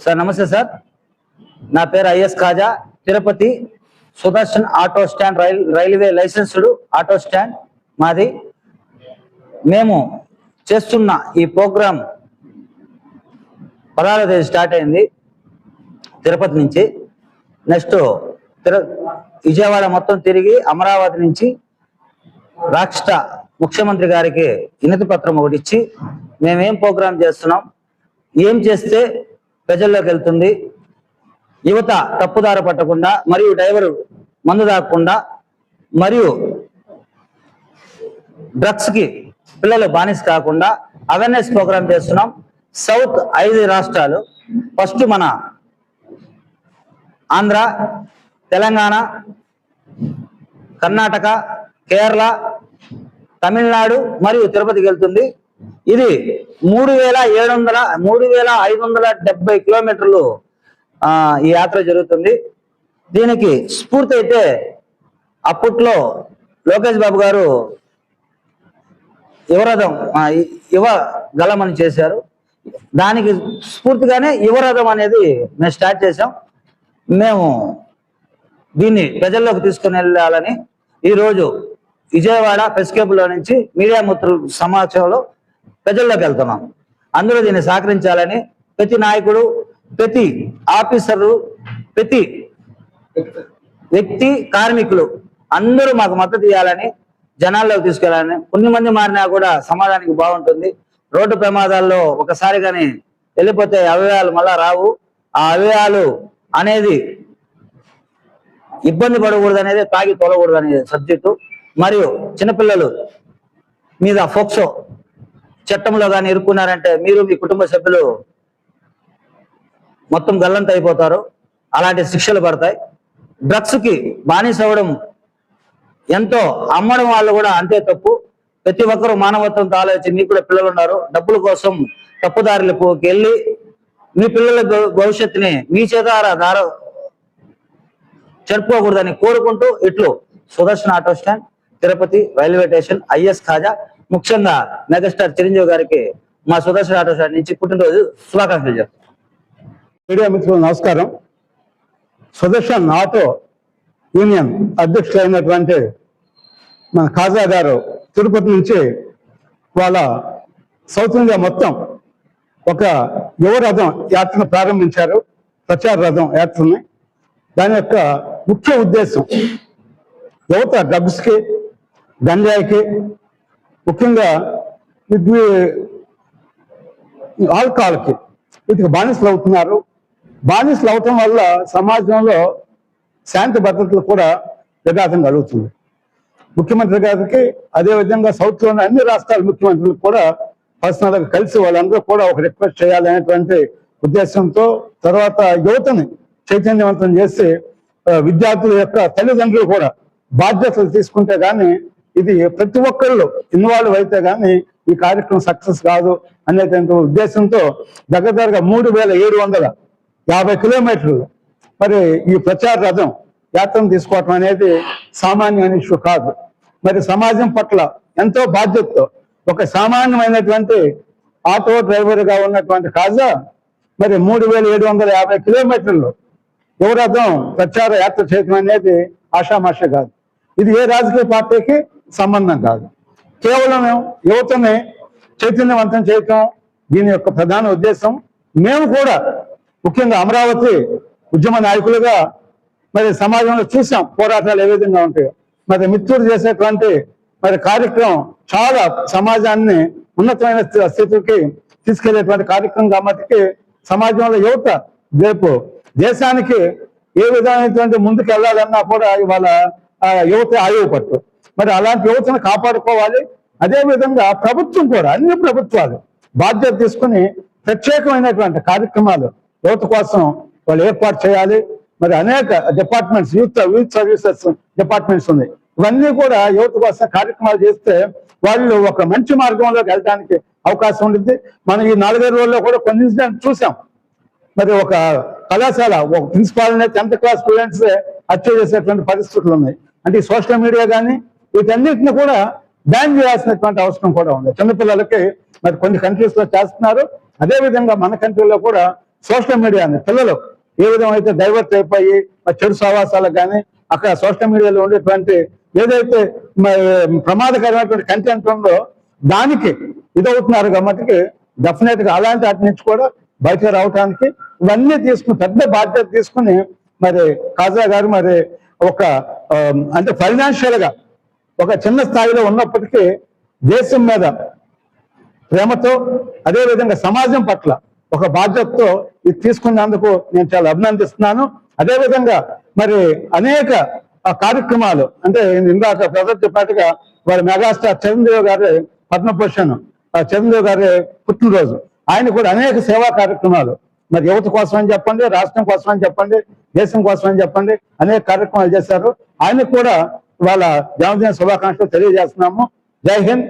Sir నమస్తే sir, నా పేరు is Khaja. Tirupati Sudarshan auto stand railway licensed auto stand మాది. మేము చేస్తున్న ఈ ప్రోగ్రాం 16వ తేదీ స్టార్ట్ అయింది తిరుపతి నుంచి. నెక్స్ట్ విజయవాడ మొత్తం తిరిగి అమరావతి నుంచి రాష్ట్ర ముఖ్యమంత్రి గారికి వినతి పత్రం ఒకటి ఇచ్చి మేమేం ప్రోగ్రాం చేస్తున్నాం, ఏం చేస్తే ప్రజల్లోకి వెళ్తుంది, యువత తప్పుదారి పట్టకుండా మరియు డ్రైవరు మందు తాగకుండా మరియు డ్రగ్స్ కి పిల్లలు బానిస కాకుండా అవేర్నెస్ ప్రోగ్రాం చేస్తున్నాం. సౌత్ 5 రాష్ట్రాలు, ఫస్ట్ మన ఆంధ్ర, తెలంగాణ, కర్ణాటక, కేరళ, తమిళనాడు మరియు తిరుపతికి వెళ్తుంది. ఇది 3570 కిలోమీటర్లు ఈ యాత్ర జరుగుతుంది. దీనికి స్ఫూర్తి అయితే అప్పట్లో లోకేష్ బాబు గారు యువగలం అని చేశారు. దానికి స్ఫూర్తిగానే యువరథం అనేది మేము స్టార్ట్ చేసాం. మేము దీన్ని ప్రజల్లోకి తీసుకుని వెళ్ళాలని ఈరోజు విజయవాడ ప్రెస్ క్లబ్లో నుంచి మీడియా మిత్రుల సమావేశంలో ప్రజల్లోకి వెళ్తున్నాం. అందరూ దీన్ని సహకరించాలని ప్రతి నాయకుడు, ప్రతి ఆఫీసరు, ప్రతి వ్యక్తి, కార్మికులు అందరూ మాకు మద్దతు ఇవ్వాలని, జనాల్లోకి తీసుకెళ్లాలని. కొన్ని మంది మారినా కూడా సమాజానికి బాగుంటుంది. రోడ్డు ప్రమాదాల్లో ఒకసారి కానీ వెళ్ళిపోతే అవయవాలు మళ్ళా రావు. ఆ అవయవాలు అనేది ఇబ్బంది పడకూడదు అనేది, తాగి తోలకూడదు అనేది సబ్జెక్టు. మరియు చిన్నపిల్లలు మీద ఫోక్సో చట్టంలో కానీ ఇరుక్కున్నారంటే మీరు మీ కుటుంబ సభ్యులు మొత్తం గల్లంత అయిపోతారు. అలాంటి శిక్షలు పడతాయి. డ్రగ్స్ కి బానిస అవ్వడం ఎంతో, అమ్మడం వాళ్ళు కూడా అంతే తప్పు. ప్రతి ఒక్కరూ మానవత్వంతో ఆలోచించి, మీకు కూడా పిల్లలు ఉన్నారు, డబ్బుల కోసం తప్పుదారులకు వెళ్ళి మీ పిల్లల భవిష్యత్తుని మీ చేతార చెప్పుకోకూడదని కోరుకుంటూ ఇట్లు Sudarshan auto stand, Tirupati railway station, is Khaja. ముఖ్యంగా మెగాస్టార్ చిరంజీవి గారికి మా సుదర్శన్ ఆటో స్టాండ్ నుంచి పుట్టినరోజు శుభాకాంక్షలు చెప్తాం. మీడియా మిత్రులు నమస్కారం. సుదర్శన్ ఆటో యూనియన్ అధ్యక్షులైనటువంటి మన ఖాజా గారు తిరుపతి నుంచి వాళ్ళ సౌత్ ఇండియా మొత్తం ఒక యువరథం యాత్రను ప్రారంభించారు, ప్రచార రథం యాత్రని. దాని యొక్క ముఖ్య ఉద్దేశం యువత డ్రగ్స్కి, గంజాయికి, ముఖ్యంగా ఆల్కహాల్కి, వీటికి బానిసలు అవుతున్నారు. బానిసలు అవటం వల్ల సమాజంలో శాంతి భద్రతలు కూడా విఘాతం కలుగుతుంది. ముఖ్యమంత్రి గారికి, అదేవిధంగా సౌత్లోని అన్ని రాష్ట్రాల ముఖ్యమంత్రులకు కూడా పర్సనల్గా కలిసి వాళ్ళందరూ కూడా ఒక రిక్వెస్ట్ చేయాలనేటువంటి ఉద్దేశంతో, తర్వాత యువతని చైతన్యవంతం చేసి విద్యార్థుల యొక్క తల్లిదండ్రులు కూడా బాధ్యతలు తీసుకుంటే కానీ, ఇది ప్రతి ఒక్కళ్ళు ఇన్వాల్వ్ అయితే కానీ ఈ కార్యక్రమం సక్సెస్ కాదు అనేటువంటి ఉద్దేశంతో దగ్గరగా 3750 కిలోమీటర్లు మరి ఈ ప్రచార రథం యాత్రను తీసుకోవటం అనేది సామాన్యమైన ఇష్యూ కాదు. మరి సమాజం పట్ల ఎంతో బాధ్యతతో ఒక సామాన్యమైనటువంటి ఆటో డ్రైవర్గా ఉన్నటువంటి ఖాజా మరి 3750 కిలోమీటర్లు యువరథం ప్రచార యాత్ర చేయడం అనేది ఆషామాష కాదు. ఇది ఏ రాజకీయ పార్టీకి సంబంధం కాదు. కేవలం యువతని చైతన్యవంతం చేయటం దీని యొక్క ప్రధాన ఉద్దేశం. మేము కూడా ముఖ్యంగా అమరావతి ఉద్యమ నాయకులుగా మరి సమాజంలో చూసాం పోరాటాలు ఏ విధంగా ఉంటాయో. మరి మిత్రులు చేసేటువంటి మరి కార్యక్రమం చాలా సమాజాన్ని ఉన్నతమైన స్థితికి తీసుకెళ్లేటువంటి కార్యక్రమం కాబట్టి సమాజంలో యువత రేపు దేశానికి ఏ విధమైనటువంటి ముందుకు వెళ్ళాలన్నా కూడా ఇవాళ యువత ఆయువు పట్టు. మరి అలాంటి యువతను కాపాడుకోవాలి. అదేవిధంగా ప్రభుత్వం కూడా, అన్ని ప్రభుత్వాలు బాధ్యత తీసుకుని ప్రత్యేకమైనటువంటి కార్యక్రమాలు యువత కోసం వాళ్ళు ఏర్పాటు చేయాలి. మరి అనేక డిపార్ట్మెంట్స్, యూత్ సర్వీసెస్ డిపార్ట్మెంట్స్ ఉన్నాయి. ఇవన్నీ కూడా యువత కోసం కార్యక్రమాలు చేస్తే వాళ్ళు ఒక మంచి మార్గంలోకి వెళ్ళడానికి అవకాశం ఉంటుంది. మనం ఈ 4-5 రోజుల్లో కూడా కొన్ని ఇన్సిడెంట్ చూసాం. మరి ఒక కళాశాల, ఒక ప్రిన్సిపాల్ 10th క్లాస్ స్టూడెంట్స్ హత్య చేసేటువంటి పరిస్థితులు ఉన్నాయి. అంటే ఈ సోషల్ మీడియా కానీ వీటన్నిటిని కూడా బ్యాన్ చేయాల్సినటువంటి అవసరం కూడా ఉంది. చిన్నపిల్లలకి మరి కొన్ని కంట్రీస్ లో చేస్తున్నారు. అదేవిధంగా మన కంట్రీలో కూడా సోషల్ మీడియాని పిల్లలు ఏ విధంగా అయితే డైవర్ట్ అయిపోయి చెడు సహవాసాలకు కానీ అక్కడ సోషల్ మీడియాలో ఉండేటువంటి ఏదైతే ప్రమాదకరమైనటువంటి కంటెంట్ ఉందో దానికి ఇదవుతున్నారు కాబట్టి డెఫినెట్ గా అలాంటి వాటి నుంచి కూడా బయటకు రావడానికి ఇవన్నీ తీసుకుని పెద్ద బాధ్యత తీసుకుని మరి కాజా గారు మరి ఒక అంటే ఫైనాన్షియల్ గా ఒక చిన్న స్థాయిలో ఉన్నప్పటికీ దేశం మీద ప్రేమతో అదేవిధంగా సమాజం పట్ల ఒక బాధ్యతతో ఇది తీసుకున్నందుకు నేను చాలా అభినందిస్తున్నాను. అదేవిధంగా మరి అనేక కార్యక్రమాలు అంటే ఇందాక ప్రజలు చెప్పినట్టుగా వారి మెగాస్టార్ చిరంజీవి గారి పద్మభూషణ్ చిరంజీవి గారి పుట్టినరోజు ఆయన కూడా అనేక సేవా కార్యక్రమాలు మరి యువత కోసం అని చెప్పండి, రాష్ట్రం కోసం అని చెప్పండి, దేశం కోసం అని చెప్పండి అనేక కార్యక్రమాలు చేశారు. ఆయనకు కూడా వాళ్ళ జన్మదిన శుభాకాంక్షలు తెలియజేస్తున్నాము. జై హింద్.